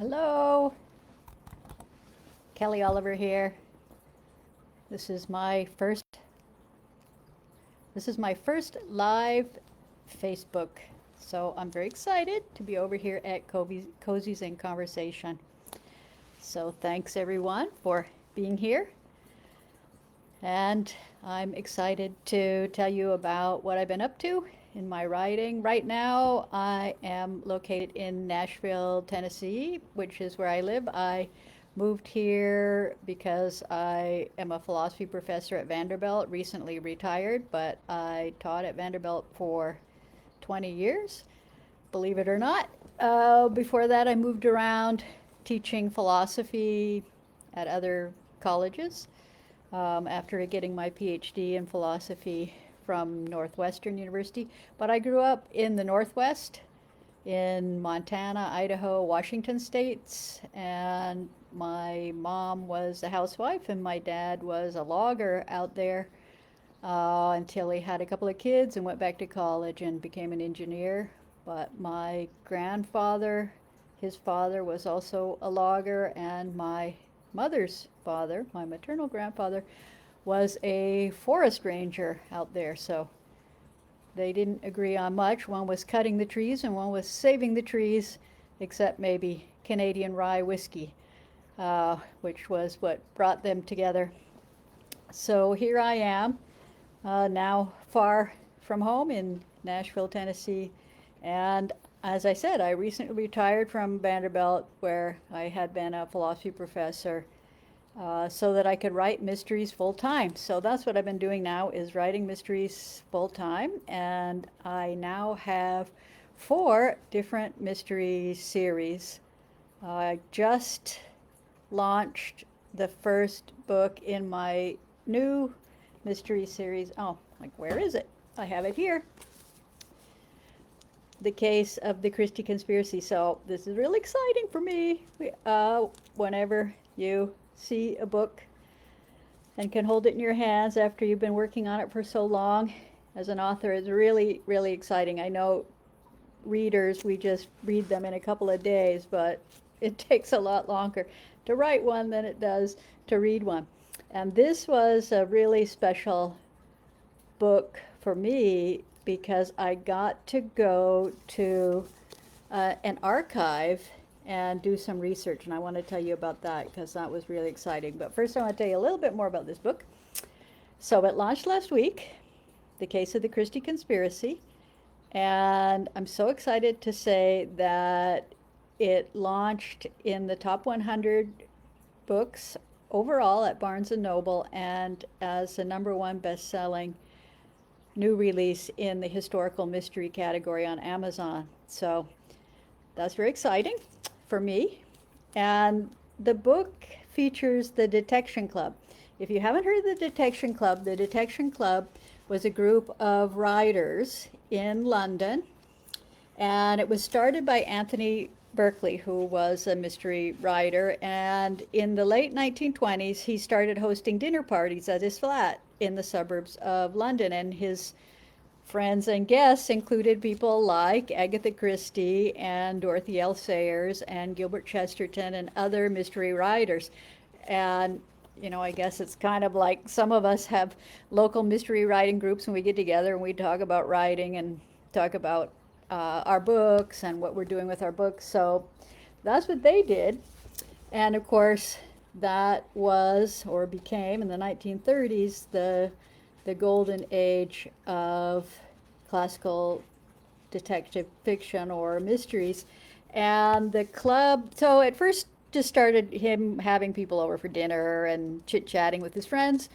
Hello, Kelly Oliver here. This is my first live Facebook. So I'm very excited to be over here at Cozy's in Conversation. So thanks everyone for being here. And I'm excited to tell you about what I've been up to in my writing. Right now, I am located in Nashville, Tennessee, which is where I live. I moved here because I am a philosophy professor at Vanderbilt, recently retired, but I taught at Vanderbilt for 20 years, believe it or not. Before that, I moved around teaching philosophy at other colleges after getting my PhD in philosophy from Northwestern University. But I grew up in the Northwest, in Montana, Idaho, Washington states, and my mom was a housewife and my dad was a logger out there until he had a couple of kids and went back to college and became an engineer. But my grandfather, his father, was also a logger, and my mother's father, my maternal grandfather, was a forest ranger out there. So they didn't agree on much. One was cutting the trees and one was saving the trees, except maybe Canadian rye whiskey, which was what brought them together. So here I am, now far from home in Nashville, Tennessee. And as I said, I recently retired from Vanderbilt, where I had been a philosophy professor, so that I could write mysteries full time. So that's what I've been doing now, is writing mysteries full time. And I now have 4 different mystery series. I just launched the first book in my new mystery series. Oh, like, where is it? I have it here. The Case of the Christie Conspiracy. So this is really exciting for me. Whenever you see a book and can hold it in your hands after you've been working on it for so long as an author, is really, really exciting. I know readers, we just read them in a couple of days, but it takes a lot longer to write one than it does to read one. And this was a really special book for me because I got to go to an archive and do some research, and I want to tell you about that because that was really exciting. But first I want to tell you a little bit more about this book. So it launched last week, The Case of the Christie Conspiracy, and I'm so excited to say that it launched in the top 100 books overall at Barnes & Noble and as the #1 best-selling new release in the historical mystery category on Amazon. So that's very exciting for me. And the book features the Detection Club. If you haven't heard of the Detection Club was a group of writers in London, and it was started by Anthony Berkeley, who was a mystery writer. And in the late 1920s, he started hosting dinner parties at his flat in the suburbs of London. And his friends and guests included people like Agatha Christie and Dorothy L. Sayers and Gilbert Chesterton and other mystery writers. And I guess it's kind of like some of us have local mystery writing groups, and we get together and we talk about writing and talk about our books and what we're doing with our books. So that's what they did. And of course, that was, or became, in the 1930s, the golden age of classical detective fiction or mysteries. And the club, so at first just started him having people over for dinner and chit-chatting with his friends.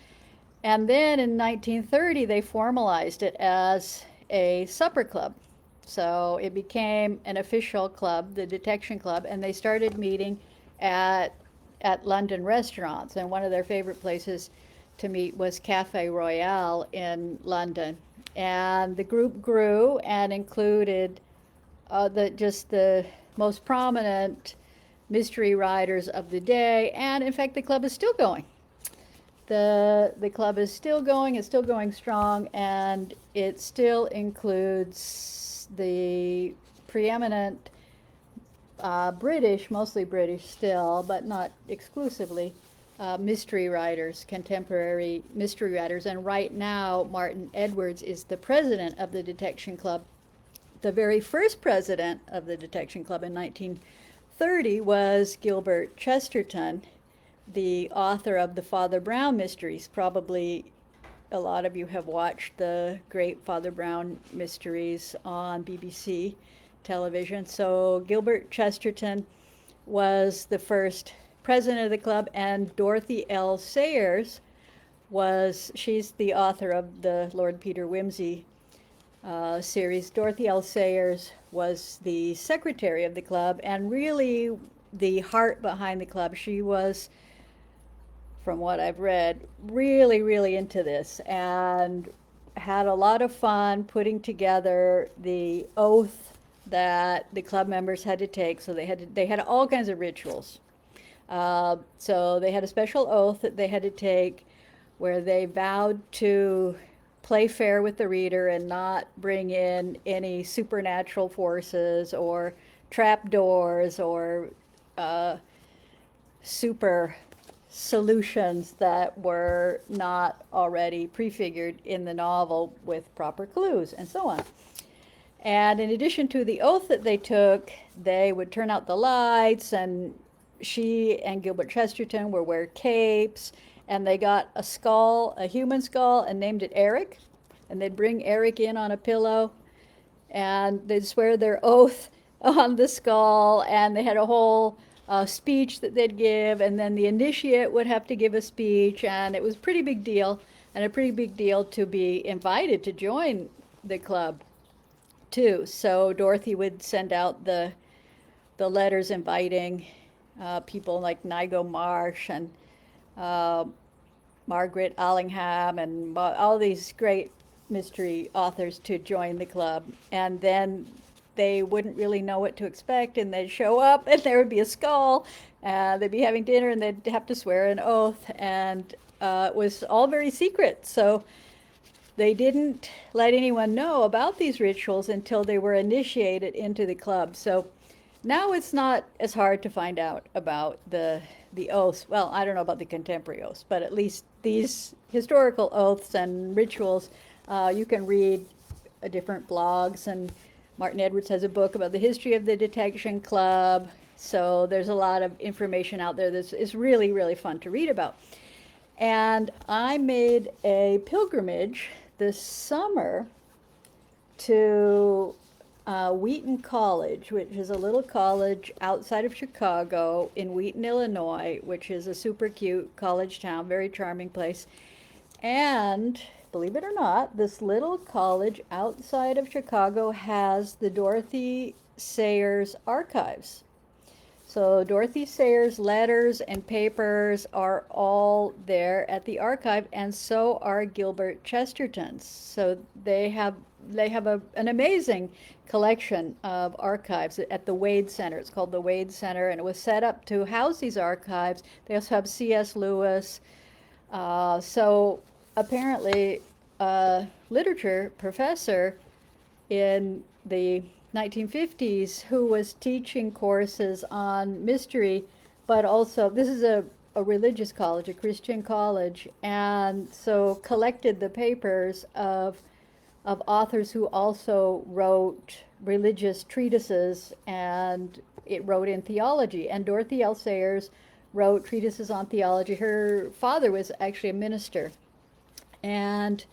And then in 1930, they formalized it as a supper club. So it became an official club, the Detection Club, and they started meeting at London restaurants. And one of their favorite places to meet was Cafe Royale in London. And the group grew and included the most prominent mystery writers of the day. And in fact, the club is still going. The club is still going, it's still going strong, and it still includes the preeminent British, mostly British still, but not exclusively, mystery writers, contemporary mystery writers. And right now, Martin Edwards is the president of the Detection Club. The very first president of the Detection Club in 1930 was Gilbert Chesterton, the author of the Father Brown mysteries. Probably a lot of you have watched the great Father Brown mysteries on BBC television. So Gilbert Chesterton was the first president of the club, and Dorothy L. Sayers she's the author of the Lord Peter Wimsey series. Dorothy L. Sayers was the secretary of the club and really the heart behind the club. She was, from what I've read, really, really into this and had a lot of fun putting together the oath that the club members had to take. So they had all kinds of rituals. So they had a special oath that they had to take where they vowed to play fair with the reader and not bring in any supernatural forces or trap doors or super solutions that were not already prefigured in the novel with proper clues and so on. And in addition to the oath that they took, they would turn out the lights, and she and Gilbert Chesterton would wear capes, and they got a skull, a human skull, and named it Eric. And they'd bring Eric in on a pillow, and they'd swear their oath on the skull, and they had a whole speech that they'd give, and then the initiate would have to give a speech, and it was a pretty big deal, and a pretty big deal to be invited to join the club too. So Dorothy would send out the letters inviting people like Nigo Marsh and Margaret Allingham and all these great mystery authors to join the club. And then they wouldn't really know what to expect, and they'd show up and there would be a skull, they'd be having dinner and they'd have to swear an oath, and it was all very secret. So they didn't let anyone know about these rituals until they were initiated into the club. So now it's not as hard to find out about the oaths. Well, I don't know about the contemporary oaths, but at least these historical oaths and rituals, you can read different blogs, and Martin Edwards has a book about the history of the Detection Club. So there's a lot of information out there that is really, really fun to read about. And I made a pilgrimage this summer to Wheaton College, which is a little college outside of Chicago in Wheaton, Illinois, which is a super cute college town, very charming place. And believe it or not, this little college outside of Chicago has the Dorothy Sayers archives. So Dorothy Sayers' letters and papers are all there at the archive, and so are Gilbert Chesterton's. So they have an amazing collection of archives at the Wade Center. It's called the Wade Center, and it was set up to house these archives. They also have C.S. Lewis. So apparently, a literature professor in the 1950s who was teaching courses on mystery, but also, this is a religious college, a Christian college, and so collected the papers of authors who also wrote religious treatises, and it wrote in theology. And Dorothy L. Sayers wrote treatises on theology. Her father was actually a minister. And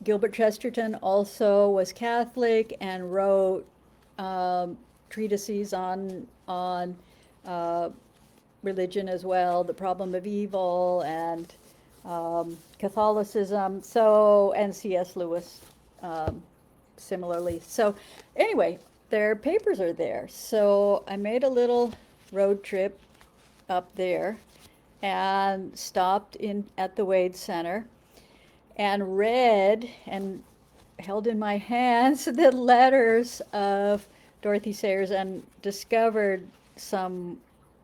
Gilbert Chesterton also was Catholic and wrote treatises on religion as well, the problem of evil, and Catholicism. So, and C.S. Lewis similarly. So anyway, their papers are there. So I made a little road trip up there and stopped in at the Wade Center and read and held in my hands the letters of Dorothy Sayers and discovered some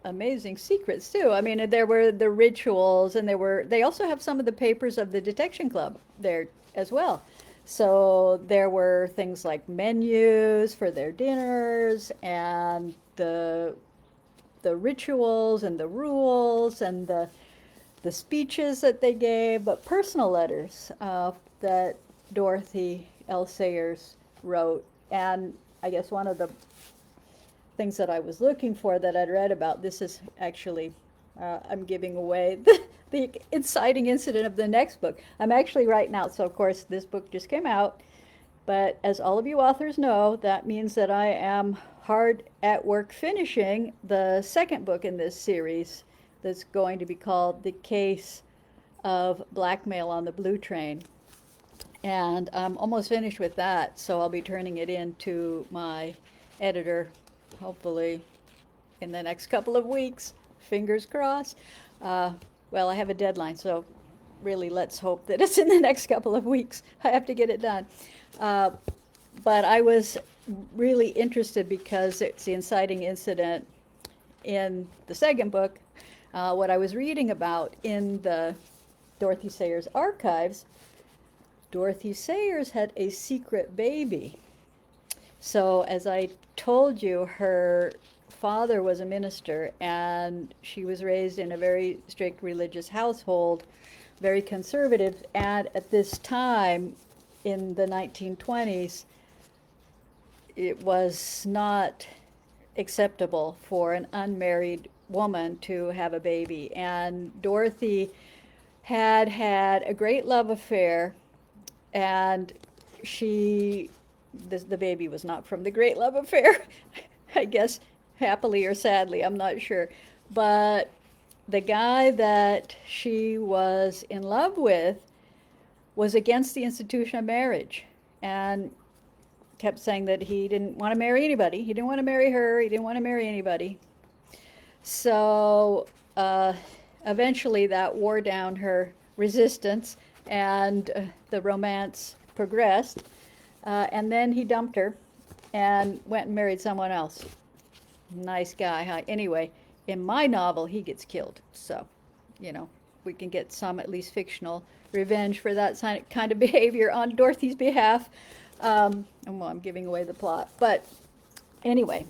amazing secrets too. I mean, there were the rituals, and they also have some of the papers of the Detection Club there as well. So there were things like menus for their dinners and the rituals and the rules and the speeches that they gave, but personal letters that Dorothy L. Sayers wrote. And I guess one of the things that I was looking for that I'd read about, this is actually, I'm giving away the inciting incident of the next book. I'm actually right now, so of course this book just came out, but as all of you authors know, that means that I am hard at work finishing the second book in this series that's going to be called The Case of Blackmail on the Blue Train. And I'm almost finished with that, so I'll be turning it in to my editor, hopefully in the next couple of weeks. Fingers crossed. Well, I have a deadline, so really let's hope that it's in the next couple of weeks. I have to get it done. But I was really interested because it's the inciting incident in the second book. What I was reading about in the Dorothy Sayers archives, Dorothy Sayers had a secret baby. So as I told you, her father was a minister, and she was raised in a very strict religious household, very conservative. And at this time, in the 1920s, it was not acceptable for an unmarried woman to have a baby. And Dorothy had had a great love affair, and the baby was not from the great love affair, I guess, happily or sadly, I'm not sure. But the guy that she was in love with was against the institution of marriage and kept saying that he didn't want to marry anybody. He didn't want to marry her. He didn't want to marry anybody. So eventually that wore down her resistance, and the romance progressed. And then he dumped her and went and married someone else. Nice guy, huh? Anyway, in my novel, he gets killed. So, we can get some, at least fictional, revenge for that kind of behavior on Dorothy's behalf. And well, I'm giving away the plot. But anyway,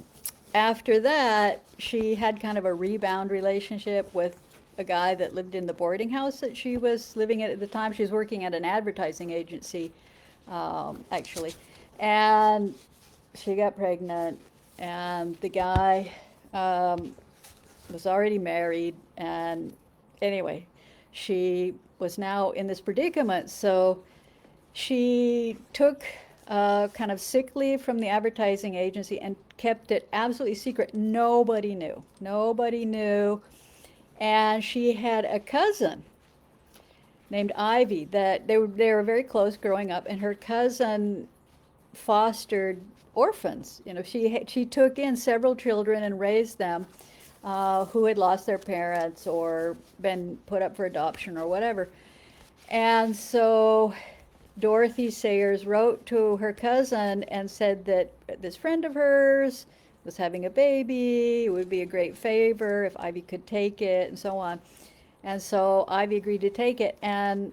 after that, she had kind of a rebound relationship with a guy that lived in the boarding house that she was living at the time. She was working at an advertising agency, actually. And she got pregnant, and the guy was already married. And anyway, she was now in this predicament. So she took kind of sick leave from the advertising agency and kept it absolutely secret. Nobody knew. Nobody knew. And she had a cousin named Ivy that they were very close growing up, and her cousin fostered orphans. She took in several children and raised them who had lost their parents or been put up for adoption or whatever. And so Dorothy Sayers wrote to her cousin and said that this friend of hers was having a baby. It would be a great favor if Ivy could take it, and so on. And so Ivy agreed to take it. And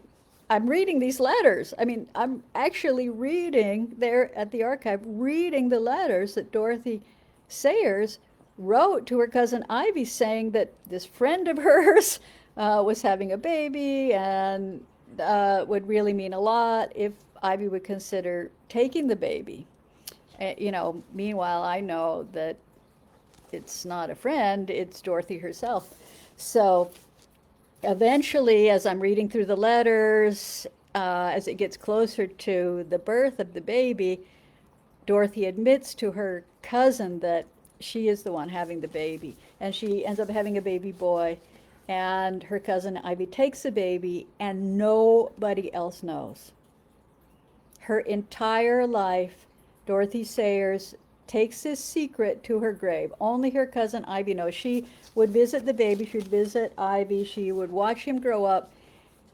I'm reading these letters. I mean, I'm actually reading there at the archive, reading the letters that Dorothy Sayers wrote to her cousin Ivy, saying that this friend of hers was having a baby, and would really mean a lot if Ivy would consider taking the baby. Meanwhile, I know that it's not a friend, it's Dorothy herself. So eventually, as I'm reading through the letters, as it gets closer to the birth of the baby, Dorothy admits to her cousin that she is the one having the baby, and she ends up having a baby boy. And her cousin Ivy takes the baby, and nobody else knows. Her entire life, Dorothy Sayers takes this secret to her grave. Only her cousin Ivy knows. She would visit the baby, she'd visit Ivy, she would watch him grow up,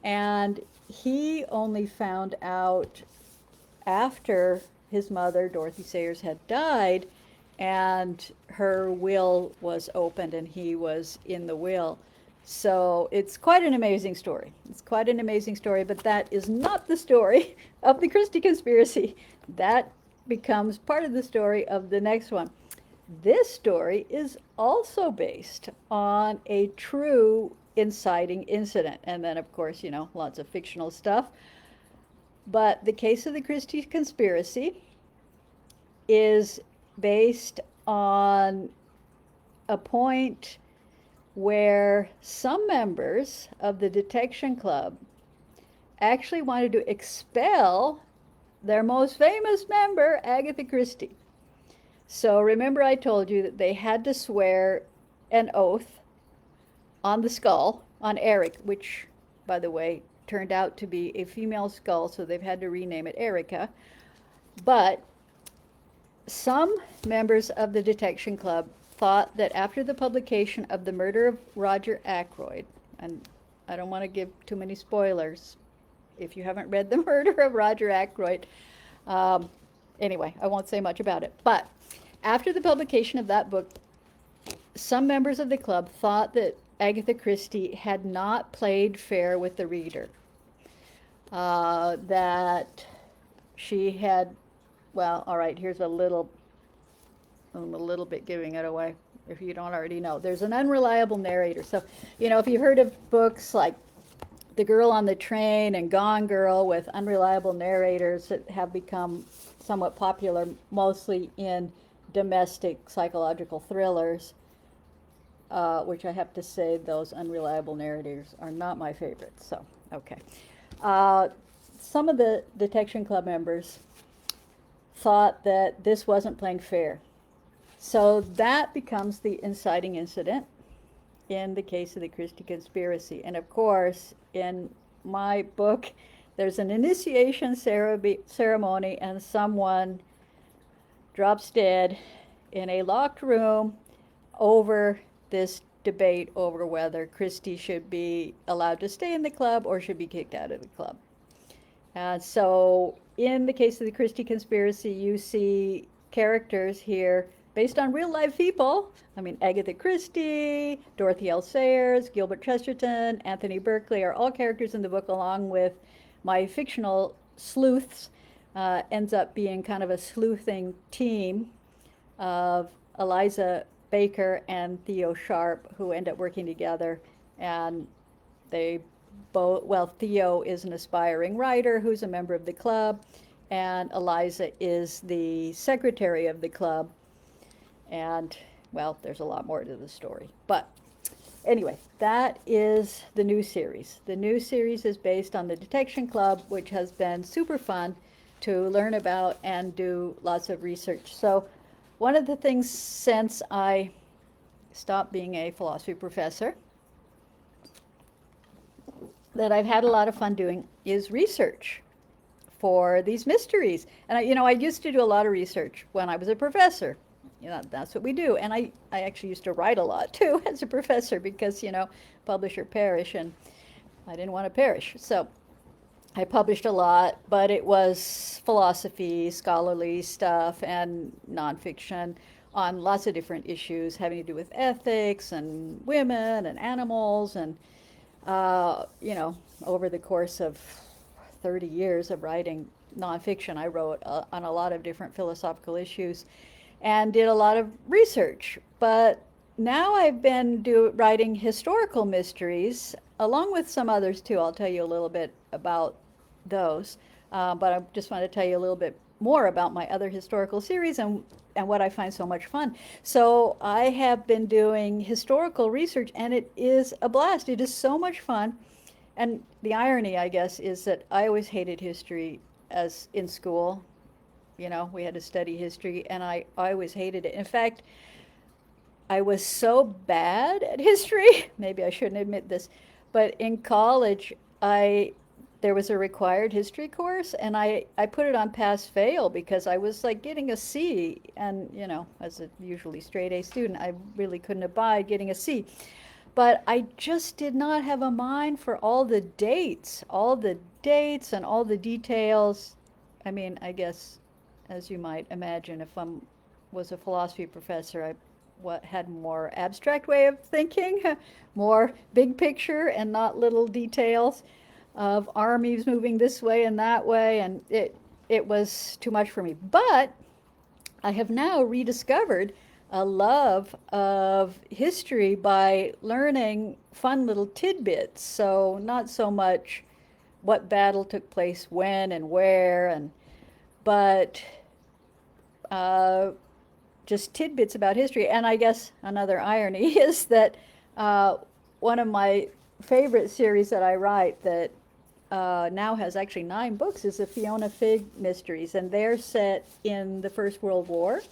and he only found out after his mother, Dorothy Sayers, had died, and her will was opened, and he was in the will. So it's quite an amazing story. It's quite an amazing story, but that is not the story of the Christie conspiracy. That becomes part of the story of the next one. This story is also based on a true inciting incident. And then, of course, lots of fictional stuff. But the case of the Christie conspiracy is based on a point where some members of the Detection Club actually wanted to expel their most famous member, Agatha Christie. So remember I told you that they had to swear an oath on the skull, on Eric, which, by the way, turned out to be a female skull, so they've had to rename it Erica. But some members of the Detection Club thought that after the publication of The Murder of Roger Ackroyd, and I don't want to give too many spoilers if you haven't read The Murder of Roger Ackroyd, anyway, I won't say much about it. But after the publication of that book, some members of the club thought that Agatha Christie had not played fair with the reader, that she had, well, all right, here's I'm a little bit giving it away if you don't already know. There's an unreliable narrator. So, if you've heard of books like The Girl on the Train and Gone Girl with unreliable narrators that have become somewhat popular, mostly in domestic psychological thrillers, which I have to say those unreliable narrators are not my favorites. So, okay. Some of the Detection Club members thought that this wasn't playing fair. So that becomes the inciting incident in the case of the Christie conspiracy. And of course, in my book, there's an initiation ceremony and someone drops dead in a locked room over this debate over whether Christie should be allowed to stay in the club or should be kicked out of the club. So in the case of the Christie conspiracy, you see characters here based on real life people. I mean, Agatha Christie, Dorothy L. Sayers, Gilbert Chesterton, Anthony Berkeley are all characters in the book, along with my fictional sleuths. Ends up being kind of a sleuthing team of Eliza Baker and Theo Sharp, who end up working together. And they both, well, Theo is an aspiring writer who's a member of the club, and Eliza is the secretary of the club. And, well, there's a lot more to the story. But anyway, that is the new series. The new series is based on the Detection Club, which has been super fun to learn about and do lots of research. So one of the things since I stopped being a philosophy professor that I've had a lot of fun doing is research for these mysteries. And I used to do a lot of research when I was a professor. That's what we do. And I actually used to write a lot too as a professor because, publish or perish, and I didn't want to perish. So I published a lot, but it was philosophy, scholarly stuff, and nonfiction on lots of different issues having to do with ethics and women and animals. And, over the course of 30 years of writing nonfiction, I wrote on a lot of different philosophical issues and did a lot of research. But now I've been writing historical mysteries, along with some others too. I'll tell you a little bit about those. But I just want to tell you a little bit more about my other historical series and what I find so much fun. So I have been doing historical research, and it is a blast. It is so much fun. And the irony, I guess, is that I always hated history as in school. We had to study history, and I always hated it. In fact, I was so bad at history, maybe I shouldn't admit this, but in college, there was a required history course, and I put it on pass-fail because I was like getting a C, and as a usually straight A student, I really couldn't abide getting a C. But I just did not have a mind for all the dates and all the details. I mean, I guess, as you might imagine, if I was a philosophy professor, what had more abstract way of thinking, more big picture and not little details of armies moving this way and that way, and it was too much for me. But I have now rediscovered a love of history by learning fun little tidbits. So not so much what battle took place when and where, and but uh, just tidbits about history. And I guess another irony is that one of my favorite series that I write that now has actually 9 books is the Fiona Figg mysteries, and they're set in the First World War.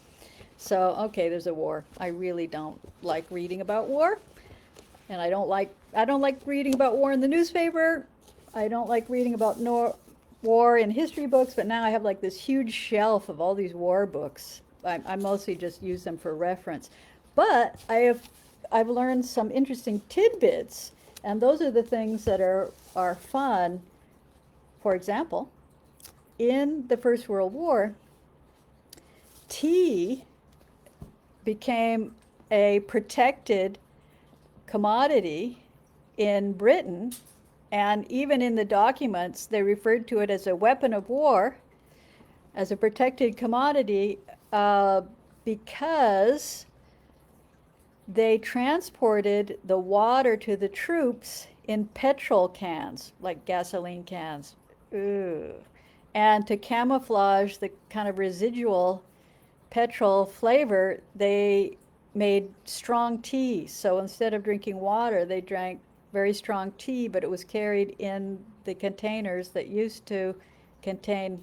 So, okay, there's a war. I really don't like reading about war, and I don't like reading about war in the newspaper. I don't like reading about war in history books, but now I have like this huge shelf of all these war books. I mostly just use them for reference, but I've learned some interesting tidbits, and those are the things that are fun. For example, in the First World War, tea became a protected commodity in Britain, and even in the documents, they referred to it as a weapon of war, as a protected commodity, because they transported the water to the troops in petrol cans, like gasoline cans. Ooh. And to camouflage the kind of residual petrol flavor, they made strong tea. So instead of drinking water, they drank very strong tea, but it was carried in the containers that used to contain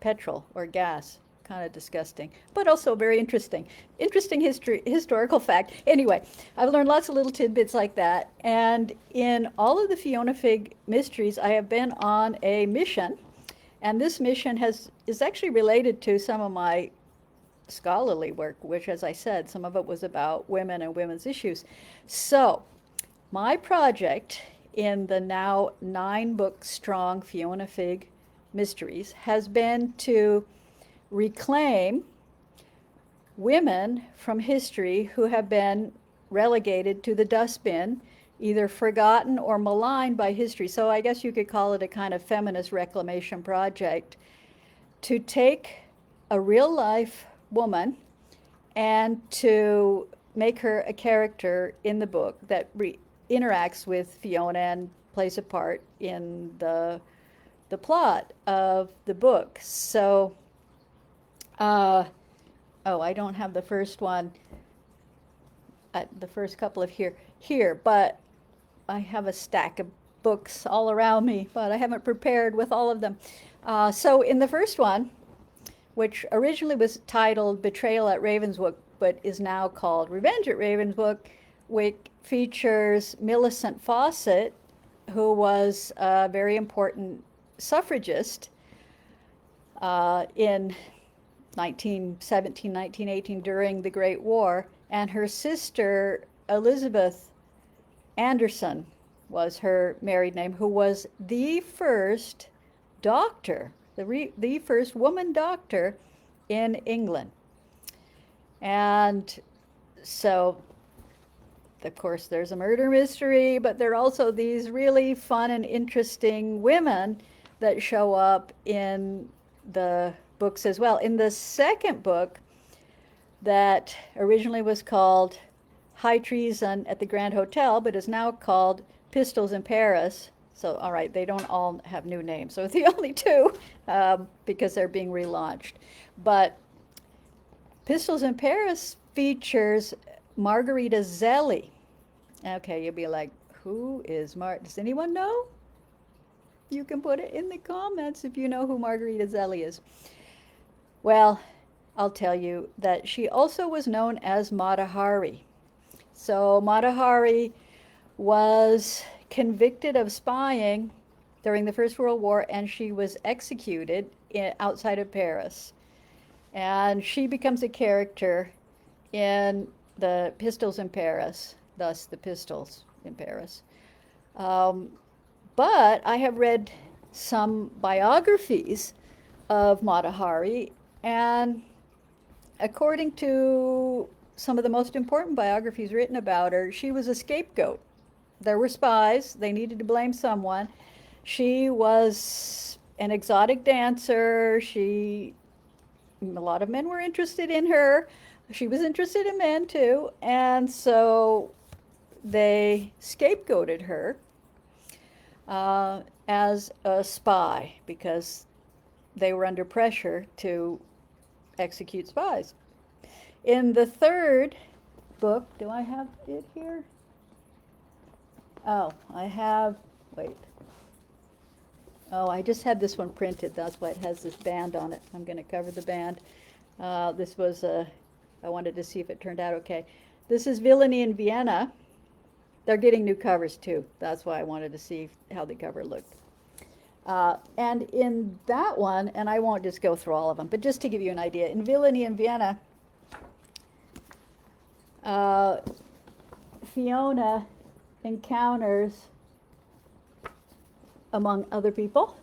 petrol or gas. Kind of disgusting, but also very interesting. Interesting historical fact. Anyway, I've learned lots of little tidbits like that. And in all of the Fiona Figg mysteries, I have been on a mission. And this mission is actually related to some of my scholarly work, which, as I said, some of it was about women and women's issues. So my project in the now 9-book strong Fiona Figg mysteries has been to reclaim women from history who have been relegated to the dustbin, either forgotten or maligned by history. So I guess you could call it a kind of feminist reclamation project, to take a real life woman and to make her a character in the book that interacts with Fiona and plays a part in the plot of the book. So oh, I don't have the first one, the first couple of here, but I have a stack of books all around me, but I haven't prepared with all of them. So in the first one, which originally was titled Betrayal at Ravenswood, but is now called Revenge at Ravenswood, which features Millicent Fawcett, who was a very important suffragist in 1917, 1918, during the Great War, and her sister Elizabeth Anderson was her married name, who was the first doctor, the first woman doctor in England. And so, of course, there's a murder mystery, but there are also these really fun and interesting women that show up in the books as well. In the second book, that originally was called High Treason at the Grand Hotel, but is now called Pistols in Paris. So, all right, they don't all have new names. So it's the only two because they're being relaunched. But Pistols in Paris features Margarita Zelli. Okay, you'll be like, who is does anyone know? You can put it in the comments if you know who Margarita Zelli is. Well, I'll tell you that she also was known as Mata Hari. So Mata Hari was convicted of spying during the First World War, and she was executed outside of Paris. And she becomes a character in the Pistols in Paris, thus the Pistols in Paris. But I have read some biographies of Mata Hari, and according to some of the most important biographies written about her, she was a scapegoat. There were spies, they needed to blame someone. She was an exotic dancer. A lot of men were interested in her. She was interested in men too. And so they scapegoated her as a spy because they were under pressure to execute spies. In the third book, do I have it here? Oh, wait. Oh, I just had this one printed. That's why it has this band on it. I'm going to cover the band. This was, I wanted to see if it turned out okay. This is Villainy in Vienna. They're getting new covers too. That's why I wanted to see how the cover looked. And in that one, and I won't just go through all of them, but just to give you an idea, in Villainy in Vienna, Fiona encounters, among other people,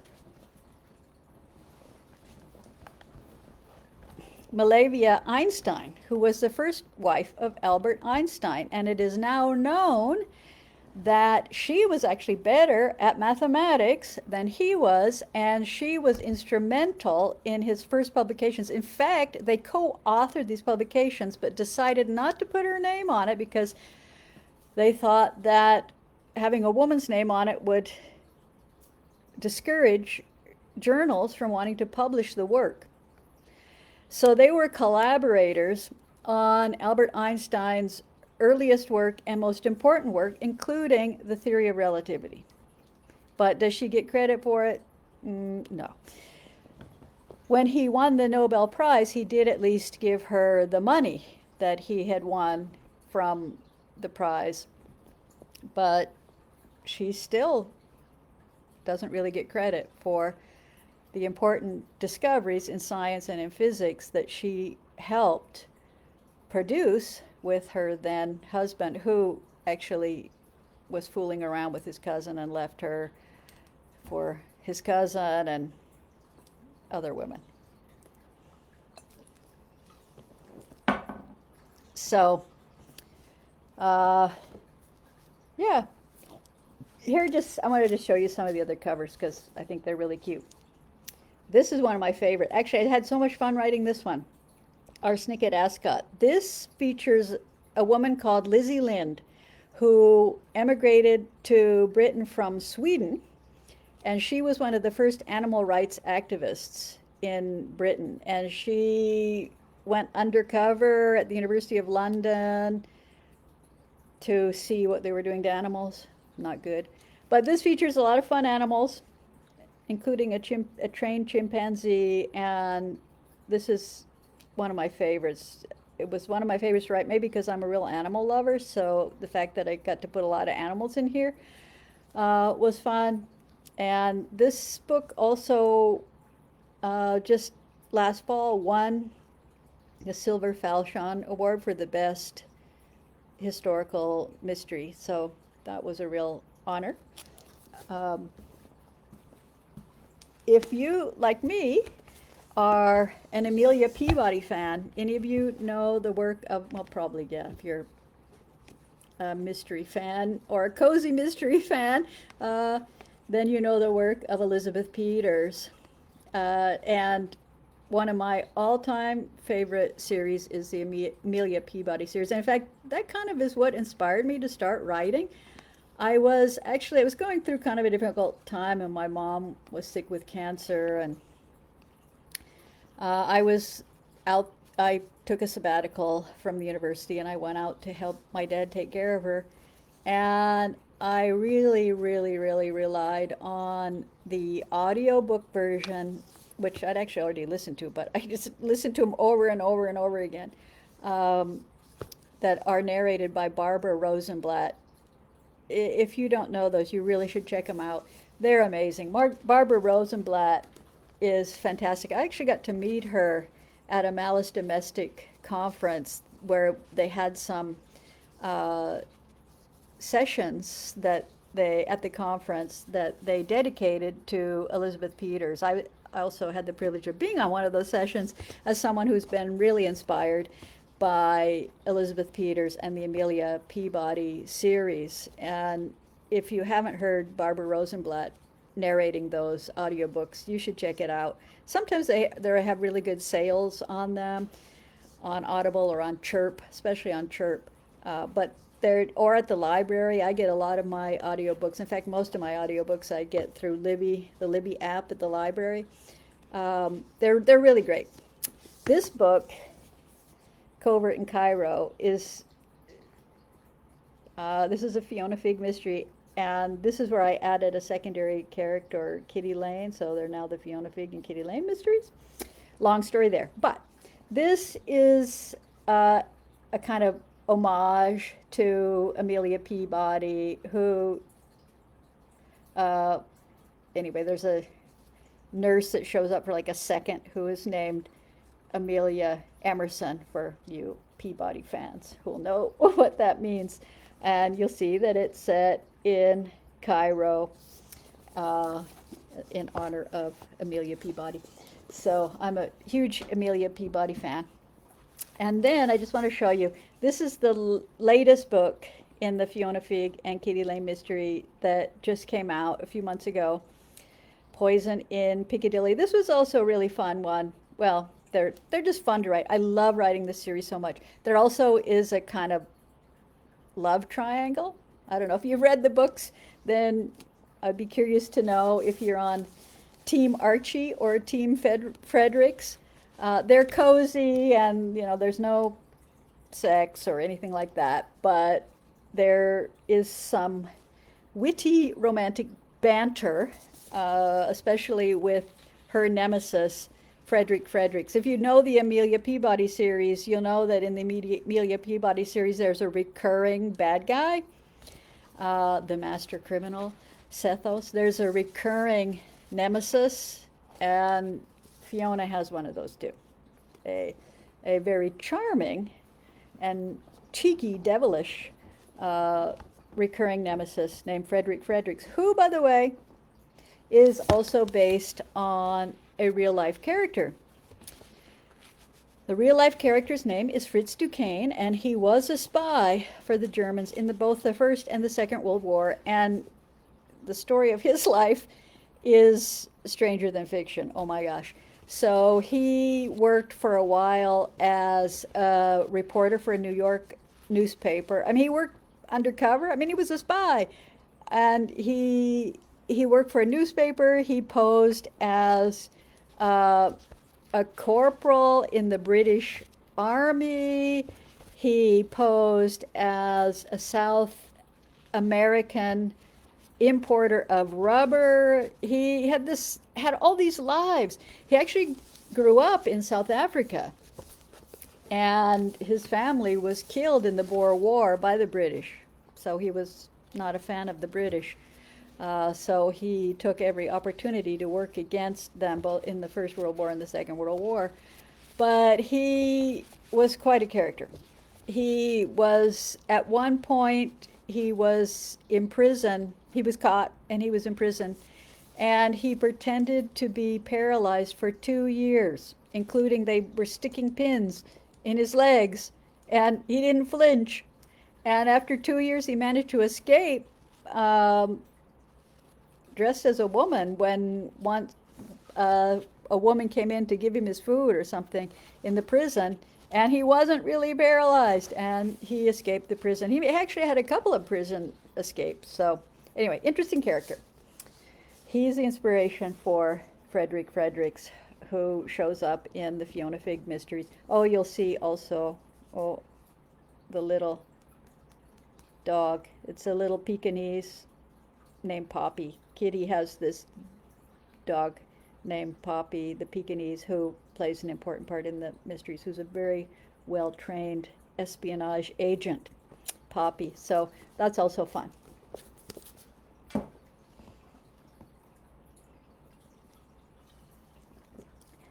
Malavia Einstein, who was the first wife of Albert Einstein. And it is now known that she was actually better at mathematics than he was, and she was instrumental in his first publications. In fact, they co-authored these publications, but decided not to put her name on it because they thought that having a woman's name on it would discourage journals from wanting to publish the work. So they were collaborators on Albert Einstein's earliest work and most important work, including the theory of relativity. But does she get credit for it? No. When he won the Nobel Prize, he did at least give her the money that he had won from the prize. But she still doesn't really get credit for the important discoveries in science and in physics that she helped produce with her then husband, who actually was fooling around with his cousin and left her for his cousin and other women. So, yeah. Here, I wanted to show you some of the other covers because I think they're really cute. This is one of my favorite. Actually, I had so much fun writing this one. Arsenic at Ascot. This features a woman called Lizzie Lind, who emigrated to Britain from Sweden, and she was one of the first animal rights activists in Britain. And she went undercover at the University of London to see what they were doing to animals. Not good. But this features a lot of fun animals, including a trained chimpanzee, and this is one of my favorites. It was one of my favorites to write, maybe because I'm a real animal lover, so the fact that I got to put a lot of animals in here was fun. And this book also just last fall won the Silver Falchion Award for the best historical mystery, so that was a real honor. If you, like me, are an Amelia Peabody fan, any of you know the work of, well, probably, yeah, if you're a mystery fan or a cozy mystery fan, then you know the work of Elizabeth Peters. And one of my all-time favorite series is the Amelia Peabody series. And in fact, that kind of is what inspired me to start writing. I was going through kind of a difficult time, and my mom was sick with cancer, and I took a sabbatical from the university, and I went out to help my dad take care of her. And I really, really, really relied on the audiobook version, which I'd actually already listened to, but I just listened to them over and over and over again, that are narrated by Barbara Rosenblatt. If you don't know those, you really should check them out. They're amazing. Barbara Rosenblatt is fantastic. I actually got to meet her at a Malice Domestic conference where they had some sessions at the conference that they dedicated to Elizabeth Peters. I also had the privilege of being on one of those sessions as someone who's been really inspired by Elizabeth Peters and the Amelia Peabody series. And if you haven't heard Barbara Rosenblatt narrating those audiobooks, you should check it out. Sometimes they have really good sales on them, on Audible or on Chirp, especially on Chirp. But they're, or at the library. I get a lot of my audiobooks. In fact, most of my audiobooks I get through Libby, the Libby app at the library. They're really great. This book, Covert in Cairo, is this is a Fiona Figg mystery, and this is where I added a secondary character, Kitty Lane. So they're now the Fiona Figg and Kitty Lane mysteries. Long story there, but this is a kind of homage to Amelia Peabody, who anyway, there's a nurse that shows up for like a second who is named Amelia Emerson, for you Peabody fans who will know what that means. And you'll see that it's set in Cairo in honor of Amelia Peabody. So I'm a huge Amelia Peabody fan. And then I just want to show you, this is the latest book in the Fiona Figg and Kitty Lane mystery that just came out a few months ago, Poison in Piccadilly. This was also a really fun one. Well, they're just fun to write. I love writing this series so much. There also is a kind of love triangle. I don't know if you've read the books, then I'd be curious to know if you're on Team Archie or Team Fredericks. They're cozy, and there's no sex or anything like that, but there is some witty romantic banter, especially with her nemesis, Frederick Fredericks. If you know the Amelia Peabody series, you'll know that in the Amelia Peabody series there's a recurring bad guy, the master criminal, Sethos. There's a recurring nemesis, and Fiona has one of those too. A very charming and cheeky, devilish recurring nemesis named Frederick Fredericks, who, by the way, is also based on a real-life character. The real-life character's name is Fritz Duquesne, and he was a spy for the Germans in both the First and the Second World War, and the story of his life is stranger than fiction. Oh my gosh. So he worked for a while as a reporter for a New York newspaper. I mean, he worked undercover. I mean, he was a spy. And he worked for a newspaper. He posed as a corporal in the British Army. He posed as a South American importer of rubber. He had all these lives. He actually grew up in South Africa, and his family was killed in the Boer War by the British. So he was not a fan of the British. So he took every opportunity to work against them, both in the First World War and the Second World War. But he was quite a character. He was, at one point, he was in prison. He was caught and he was in prison. And he pretended to be paralyzed for 2 years, including they were sticking pins in his legs, and he didn't flinch. And after 2 years, he managed to escape, dressed as a woman, when once a woman came in to give him his food or something in the prison, and he wasn't really paralyzed, and he escaped the prison. He actually had a couple of prison escapes. So anyway, interesting character. He's the inspiration for Frederick Fredericks, who shows up in the Fiona Figg mysteries. Oh, you'll see also, the little dog. It's a little Pekingese named Poppy. Kitty has this dog named Poppy, the Pekingese, who plays an important part in the mysteries, who's a very well-trained espionage agent, Poppy. So that's also fun.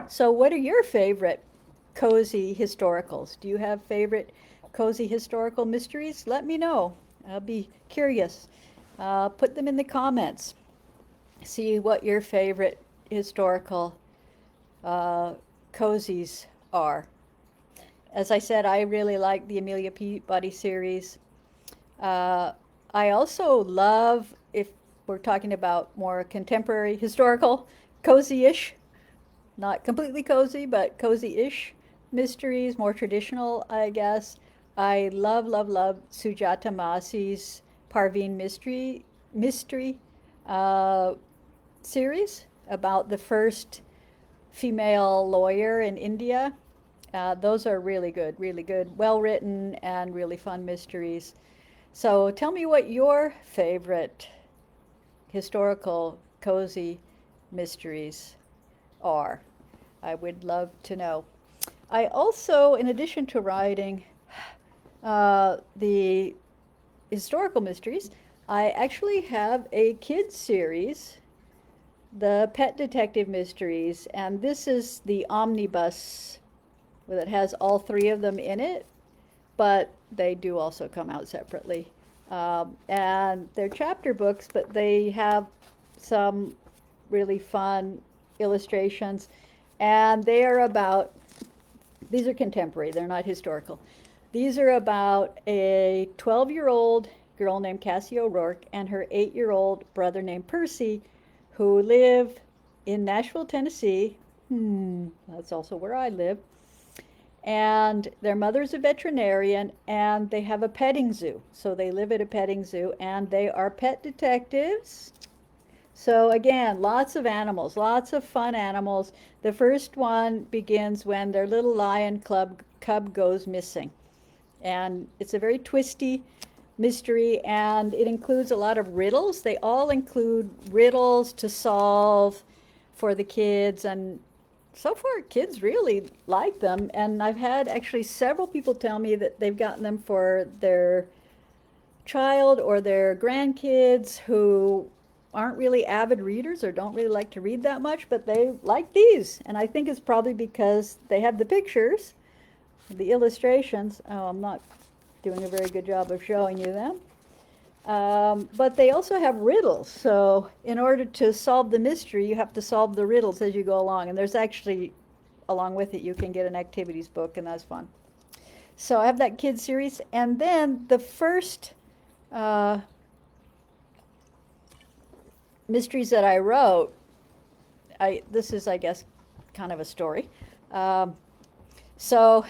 So what are your favorite cozy historicals? Do you have favorite cozy historical mysteries? Let me know. I'll be curious. Put them in the comments. See what your favorite historical cozies are. As I said, I really like the Amelia Peabody series. Uh, I also love, if we're talking about more contemporary, historical, cozy-ish, not completely cozy, but cozy-ish mysteries, more traditional, I guess. I love, love, love Sujata Masi's Parveen mystery uh, series about the first female lawyer in India. Those are really good, well written, and really fun mysteries. So tell me what your favorite historical cozy mysteries are. I would love to know. I also, in addition to writing the historical mysteries, I actually have a kids series, the Pet Detective Mysteries, and this is the omnibus that has all three of them in it, but they do also come out separately. And they're chapter books, but they have some really fun illustrations, and they are about, these are contemporary, they're not historical. These are about a 12-year-old girl named Cassie O'Rourke and her 8-year-old brother named Percy, who live in Nashville, Tennessee. That's also where I live. And their mother's a veterinarian, and they have a petting zoo. So they live at a petting zoo, and they are pet detectives. So again, lots of animals, lots of fun animals. The first one begins when their little lion cub goes missing. And it's a very twisty mystery, and it includes a lot of riddles. They all include riddles to solve for the kids, and so far kids really like them. And I've had actually several people tell me that they've gotten them for their child or their grandkids who aren't really avid readers or don't really like to read that much, but they like these. And I think it's probably because they have the pictures, the illustrations. Oh, I'm not doing a very good job of showing you them. But they also have riddles. So in order to solve the mystery, you have to solve the riddles as you go along. And there's actually, along with it, you can get an activities book, and that's fun. So I have that kids series. And then the first mysteries that I wrote, this is, I guess, kind of a story. So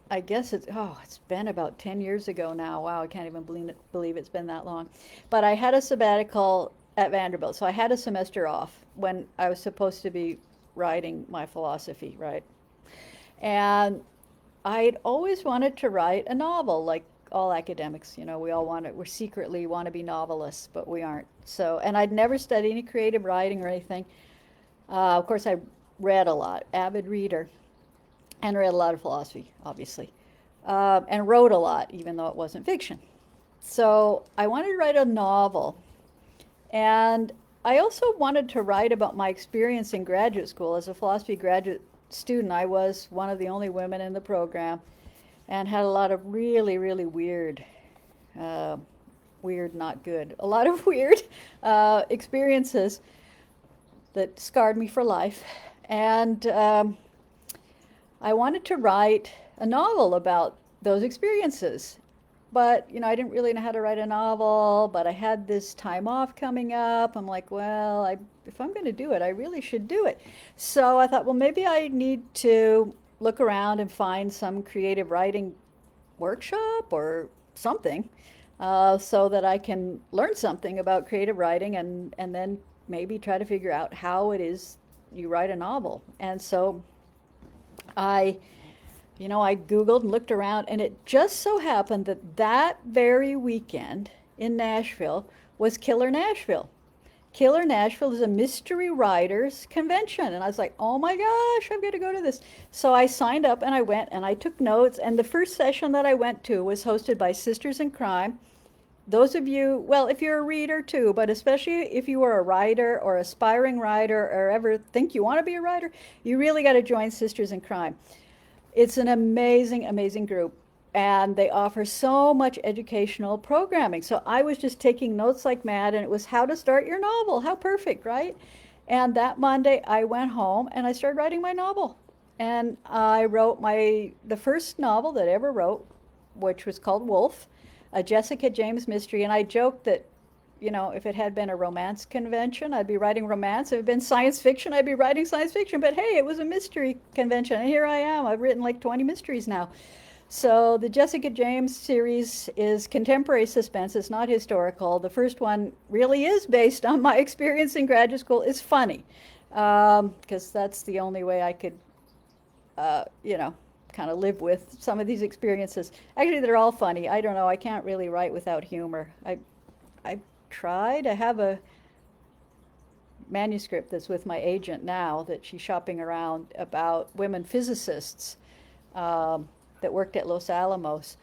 I guess it's been about 10 years ago now. Wow, I can't even believe it's been that long. But I had a sabbatical at Vanderbilt, so I had a semester off when I was supposed to be writing my philosophy, right? And I'd always wanted to write a novel, like all academics. We all we secretly want to be novelists, but we aren't. So, and I'd never studied any creative writing or anything. Of course, I read a lot, avid reader, and read a lot of philosophy, obviously, and wrote a lot, even though it wasn't fiction. So I wanted to write a novel, and I also wanted to write about my experience in graduate school. As a philosophy graduate student, I was one of the only women in the program, and had a lot of really, really weird, not good, a lot of weird experiences that scarred me for life. And I wanted to write a novel about those experiences. But, I didn't really know how to write a novel, but I had this time off coming up. I'm like, well, if I'm going to do it, I really should do it. So I thought, well, maybe I need to look around and find some creative writing workshop or something, so that I can learn something about creative writing, and then maybe try to figure out how it is you write a novel. And so I Googled and looked around, and it just so happened that that very weekend in Nashville was Killer Nashville. Killer Nashville is a mystery writers convention. And I was like, oh my gosh, I'm going to go to this. So I signed up and I went and I took notes. And the first session that I went to was hosted by Sisters in Crime. Those of you, well, if you're a reader too, but especially if you are a writer or aspiring writer or ever think you want to be a writer, you really got to join Sisters in Crime. It's an amazing, amazing group, and they offer so much educational programming. So I was just taking notes like mad, and it was how to start your novel. How perfect, right? And that Monday I went home and I started writing my novel. and I wrote the first novel that I ever wrote, which was called Wolf, a Jessica James mystery. And I joked that, you know, if it had been a romance convention, I'd be writing romance. If it had been science fiction, I'd be writing science fiction. But hey, it was a mystery convention, and here I am. I've written like 20 mysteries now. So the Jessica James series is contemporary suspense. It's not historical. The first one really is based on my experience in graduate school. It's funny because that's the only way I could, you know, kind of live with some of these experiences. Actually, they're all funny. I don't know. I can't really write without humor. I tried. I have a manuscript that's with my agent now that she's shopping around about women physicists that worked at Los Alamos.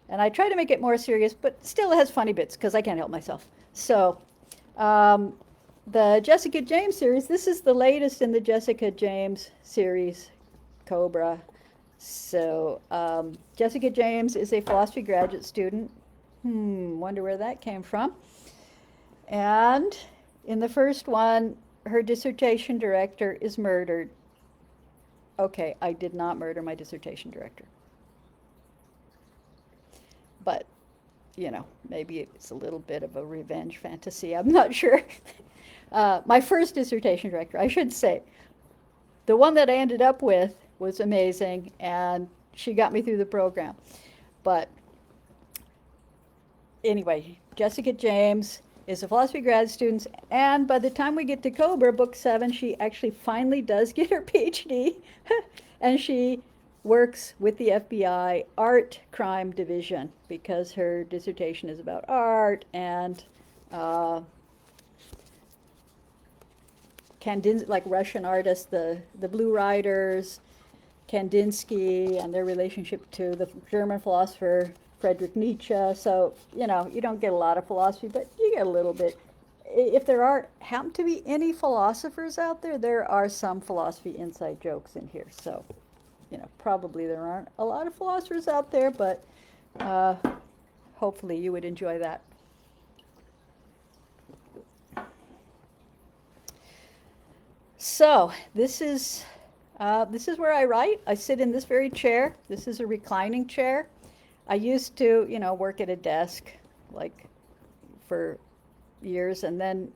And I try to make it more serious, but still it has funny bits because I can't help myself. So the Jessica James series, this is the latest in the Jessica James series, Cobra. So Jessica James is a philosophy graduate student. Wonder where that came from. And in the first one, her dissertation director is murdered. Okay, I did not murder my dissertation director. But, you know, maybe it's a little bit of a revenge fantasy. I'm not sure. My first dissertation director, I should say, the one that I ended up with was amazing, and she got me through the program. But anyway, Jessica James is a philosophy grad student, and by the time we get to Cobra, book 7, she actually finally does get her PhD, and she works with the FBI art crime division because her dissertation is about art and Kandinsky, like Russian artists, the Blue Riders, Kandinsky, and their relationship to the German philosopher Friedrich Nietzsche. So, you know, you don't get a lot of philosophy, but you get a little bit. If there happen to be any philosophers out there, there are some philosophy inside jokes in here. So, you know, probably there aren't a lot of philosophers out there, but hopefully you would enjoy that. So this is where I write. I sit in this very chair. This is a reclining chair. I used to, you know, work at a desk like for years, and then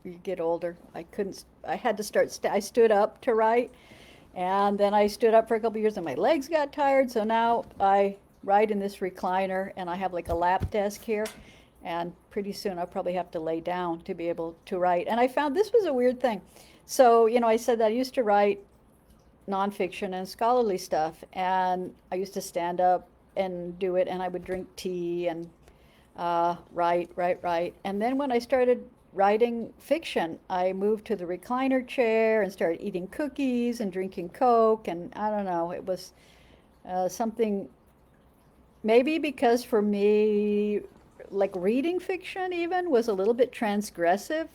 you get older. I had to start, I stood up to write, and then I stood up for a couple years and my legs got tired, so now I write in this recliner, and I have like a lap desk here, and pretty soon I'll probably have to lay down to be able to write. And I found this was a weird thing. So, you know, I said that I used to write nonfiction and scholarly stuff, and I used to stand up and do it, and I would drink tea and write. And then when I started writing fiction, I moved to the recliner chair and started eating cookies and drinking Coke, and I don't know, it was something, maybe because for me, like reading fiction even was a little bit transgressive,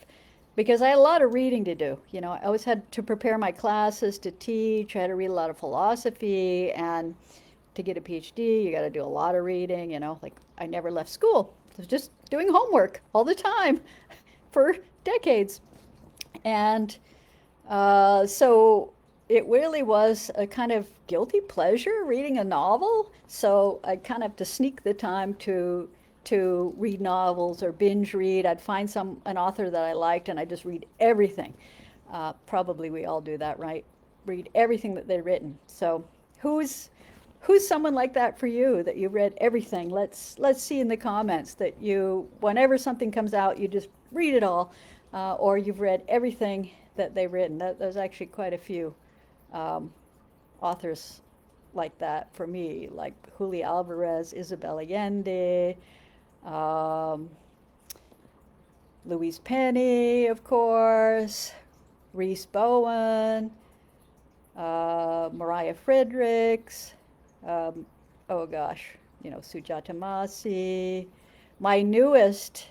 because I had a lot of reading to do. You know, I always had to prepare my classes to teach. I had to read a lot of philosophy, and to get a PhD, you got to do a lot of reading. You know, like I never left school. I was just doing homework all the time for decades. And so it really was a kind of guilty pleasure reading a novel. So I kind of have to sneak the time to read novels or binge read. I'd find an author that I liked, and I just read everything. Probably we all do that, right? Read everything that they've written. So who's someone like that for you, that you've read everything? Let's see in the comments that you, whenever something comes out, you just read it all, or you've read everything that they've written. There's actually quite a few authors like that for me, like Juli Alvarez, Isabel Allende, Louise Penny, of course, Rhys Bowen, Mariah Fredericks, oh gosh, you know, Sujata Masi. My newest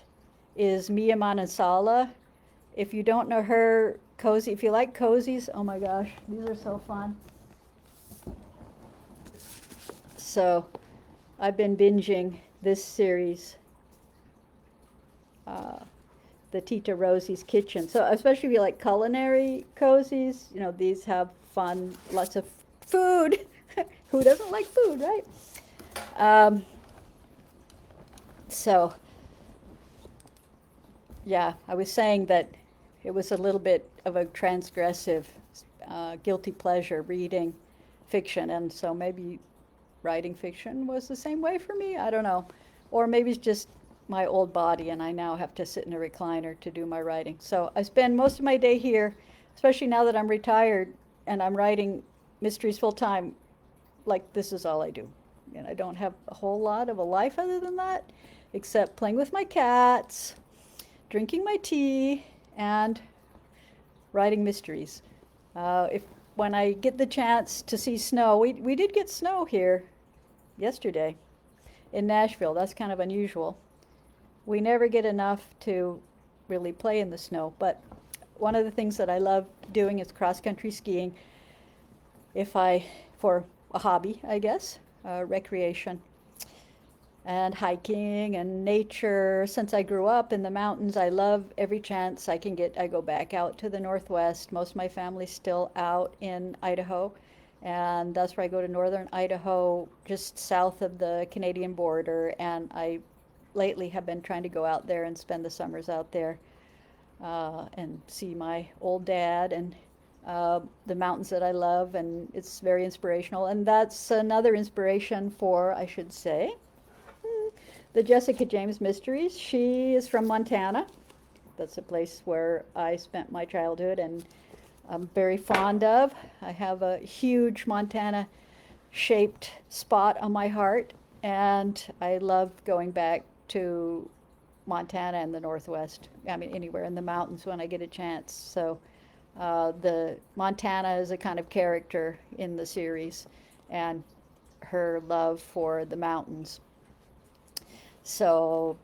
is Mia Manansala. If you don't know her, cozy, if you like cozies, oh my gosh, these are so fun. So I've been binging this series, the Tita Rosie's Kitchen. So especially if you like culinary cozies, you know, these have fun, lots of food. Who doesn't like food, right? Um, so, yeah, I was saying that it was a little bit of a transgressive, guilty pleasure reading fiction, and so maybe writing fiction was the same way for me. I don't know. Or maybe it's just my old body and I now have to sit in a recliner to do my writing. So I spend most of my day here, especially now that I'm retired and I'm writing mysteries full time. Like, this is all I do. And I don't have a whole lot of a life other than that, except playing with my cats, drinking my tea, and writing mysteries. If when I get the chance to see snow, we did get snow here yesterday in Nashville. That's kind of unusual. We never get enough to really play in the snow, but one of the things that I love doing is cross-country skiing. For a hobby, I guess, recreation, and hiking and nature. Since I grew up in the mountains, I love every chance I can get. I go back out to the Northwest. Most of my family's still out in Idaho, and that's where I go to northern Idaho, just south of the Canadian border. And I lately have been trying to go out there and spend the summers out there and see my old dad and the mountains that I love, and it's very inspirational. And that's another inspiration for, I should say, the Jessica James Mysteries. She is from Montana. That's a place where I spent my childhood and I'm very fond of. I have a huge Montana-shaped spot on my heart, and I love going back to Montana and the Northwest. I mean, anywhere in the mountains when I get a chance. So the Montana is a kind of character in the series, and her love for the mountains. So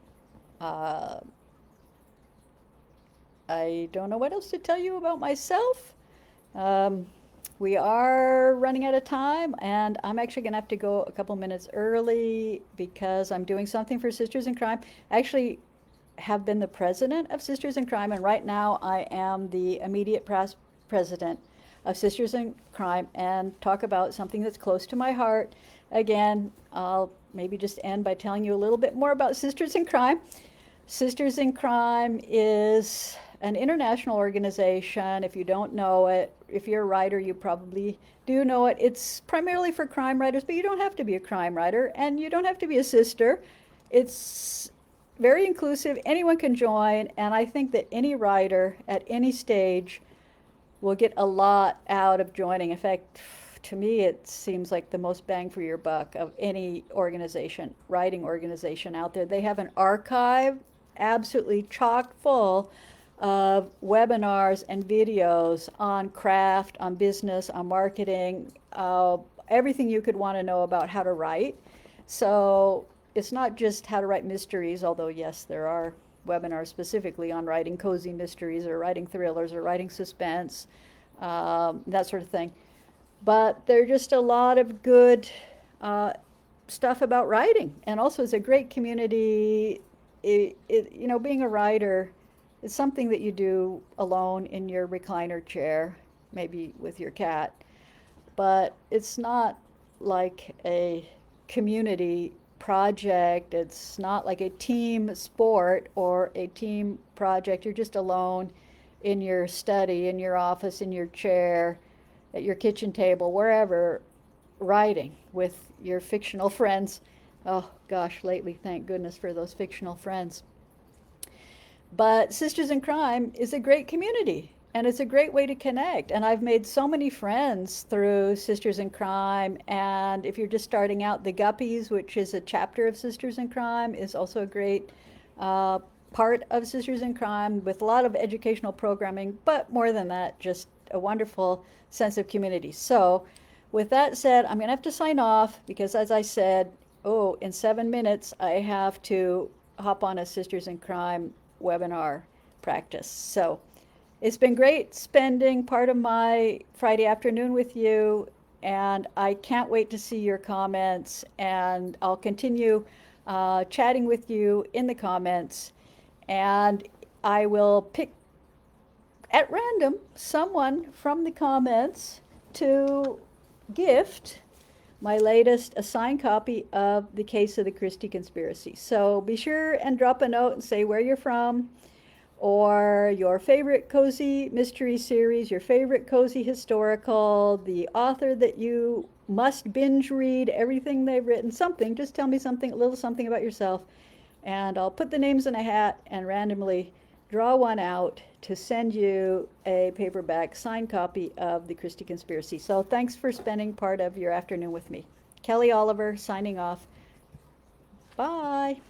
I don't know what else to tell you about myself. We are running out of time, and I'm actually going to have to go a couple minutes early because I'm doing something for Sisters in Crime. I actually have been the president of Sisters in Crime, and right now I am the immediate president of Sisters in Crime, and talk about something that's close to my heart. Again, I'll maybe just end by telling you a little bit more about Sisters in Crime. Sisters in Crime is an international organization. If you don't know it, if you're a writer, you probably do know it. It's primarily for crime writers, but you don't have to be a crime writer, and you don't have to be a sister. It's very inclusive. Anyone can join, and I think that any writer at any stage will get a lot out of joining. In fact, to me, it seems like the most bang for your buck of any organization, writing organization out there. They have an archive absolutely chock full of webinars and videos on craft, on business, on marketing, everything you could want to know about how to write. So it's not just how to write mysteries, although yes, there are webinars specifically on writing cozy mysteries or writing thrillers or writing suspense, that sort of thing. But there's just a lot of good stuff about writing, and also it's a great community. Being a writer is something that you do alone in your recliner chair, maybe with your cat, but it's not like a community project. It's not like a team sport or a team project. You're just alone in your study, in your office, in your chair, at your kitchen table, wherever, writing with your fictional friends. Oh gosh, lately, thank goodness for those fictional friends. But Sisters in Crime is a great community, and it's a great way to connect. And I've made so many friends through Sisters in Crime. And if you're just starting out, the Guppies, which is a chapter of Sisters in Crime, is also a great part of Sisters in Crime, with a lot of educational programming, but more than that, just a wonderful sense of community. So with that said, I'm going to have to sign off because, as I said, in 7 minutes, I have to hop on a Sisters in Crime webinar practice. So it's been great spending part of my Friday afternoon with you, and I can't wait to see your comments, and I'll continue chatting with you in the comments, and I will pick at random someone from the comments to gift my latest, a signed copy of The Case of the Christie Conspiracy. So be sure and drop a note and say where you're from, or your favorite cozy mystery series, your favorite cozy historical, the author that you must binge read, everything they've written, something. Just tell me something, a little something about yourself, and I'll put the names in a hat and randomly draw one out to send you a paperback signed copy of The Christie Conspiracy. So thanks for spending part of your afternoon with me. Kelly Oliver signing off. Bye.